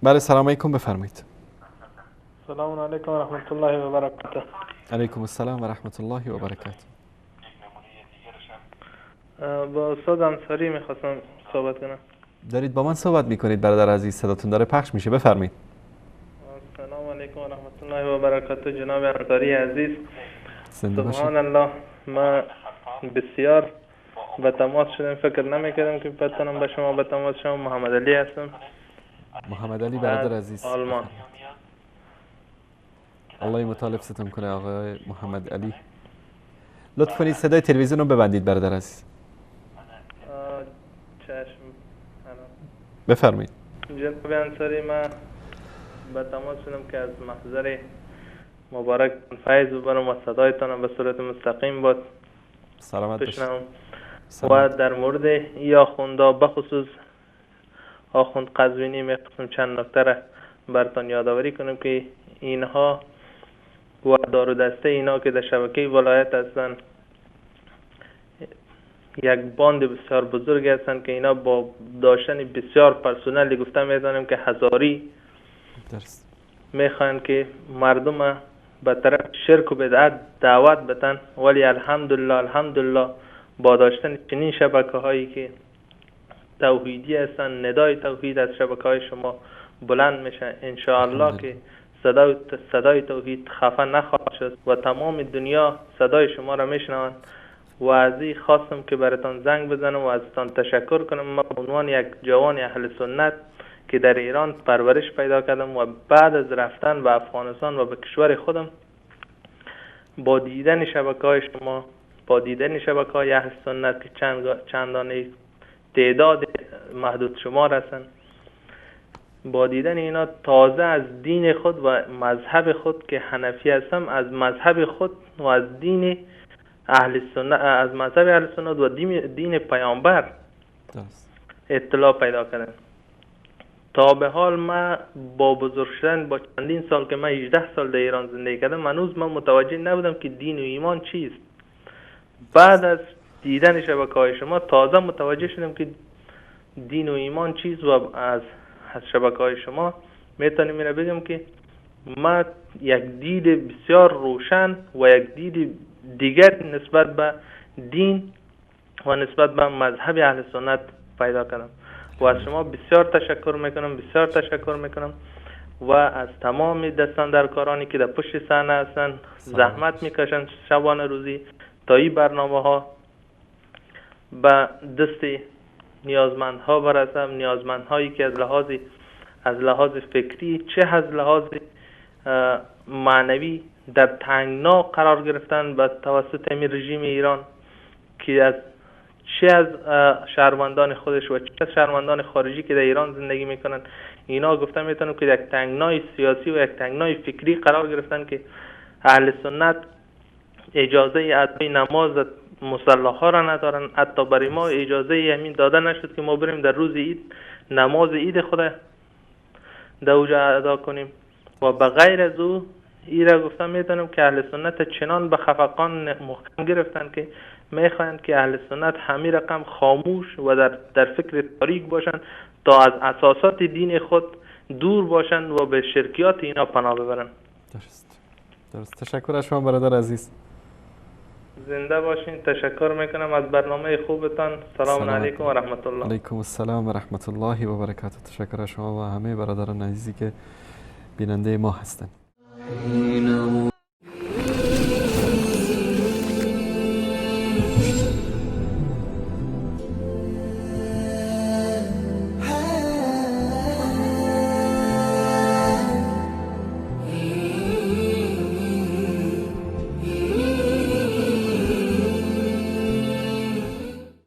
بله سلام علیکم، بفرمایید. سلام علیکم و رحمت الله و برکاته. علیکم السلام و رحمت الله و برکاته. با استاد انصاری میخواستم صحبت کنم. دارید با من صحبت میکنید برادر عزیز، صداتون داره پخش میشه، بفرمایید. سلام علیکم و رحمت الله و برکاته جناب انصاری عزیز. سبحان الله، ما بسیار به تماس شدم، فکر نمیکردم که بتونم به شما به تماس شما. محمد علی هستم. محمد علی برادر عزیز، آلمان. الله مطالب ستم کنه آقای محمد علی. لطف کنید صدای تلویزیون رو ببندید برادر عزیز. چشم. بفرمایید. جناب انصاری، ما به تماس شدم که از محضر مبارک فیض ببرم و صدایتان به صورت مستقیم بود سلامت باشید. و در مورد یا آخوندا بخصوص آخوند قزوینی میخواستم چند نکته را برتان یادآوری کنم که اینها و دار و دسته اینا که در شبکه ولایت هستند یک باند بسیار بزرگ هستند که اینا با داشتن بسیار پرسنل گفته میدانم که هزاری میخوان که مردم به طرف شرک و بدعت دعوت بدن، ولی الحمدلله با داشتن چنین شبکه هایی که توحیدی هستن، ندای توحید از شبکه های شما بلند میشه انشاءالله که صدای توحید خفه نخواهد شد و تمام دنیا صدای شما را میشنوند. و از این خواستم که براتان زنگ بزنم و ازتان تشکر کنم. ما به عنوان یک جوان اهل سنت که در ایران پرورش پیدا کردم و بعد از رفتن به افغانستان و به کشور خودم با دیدن شبکه‌های شما، با دیدن شبکه‌های اهل سنت که چندانه تعداد محدود شمار هستند، با دیدن اینا تازه از دین خود و مذهب خود که حنفی هستم، از مذهب خود و از دین اهل سنت، از مذهب اهل سنت و دین پیامبر اطلاع پیدا کردم. تا به حال ما با بزرگ شدن با چندین سال که من 18 سال در ایران زندگی کردم، هنوز من متوجه نبودم که دین و ایمان چیست. بعد از دیدن شبکه‌های شما تازه متوجه شدم که دین و ایمان چیست و از شبکه‌های شما میتونم اینو بگم که ما یک دید بسیار روشن و یک دید دیگر نسبت به دین و نسبت به مذهب اهل سنت پیدا کردم و از شما بسیار تشکر میکنم و از تمام دستاندرکارانی که در پشت صحنه هستن زحمت میکشن شبانه روزی تا این برنامه ها به دست نیازمندها برسم، نیازمندهایی که از لحاظ فکری چه از لحاظ معنوی در تنگنا قرار گرفتن به توسط این رژیم ایران که چه از شهروندان خودش و چه از شهروندان خارجی که در ایران زندگی میکنن، اینا گفتم میتونم که یک تنگنای سیاسی و یک تنگنای فکری قرار گرفتن که اهل سنت اجازه ادای نماز مصلاها را ندارن. حتی برای ما اجازه همین داده نشد که ما بریم در روز عید نماز عید خود در اوجا ادا کنیم و به غیر از او ایره گفتم میتونم که اهل سنت چنان به خفقان محکم گرفتن که میخواهند که اهل سنت همین رقم خاموش و در فکر تاریک باشند تا از اساسات دین خود دور باشند و به شرکیات اینا پناه ببرند. درست. تشکر از شما برادر عزیز. زنده باشین. تشکر میکنم از برنامه خوبتان. سلام علیکم و رحمت الله. علیکم السلام و رحمت الله و برکاته. تشکر از شما و همه برادران عزیزی که بیننده ما هستند.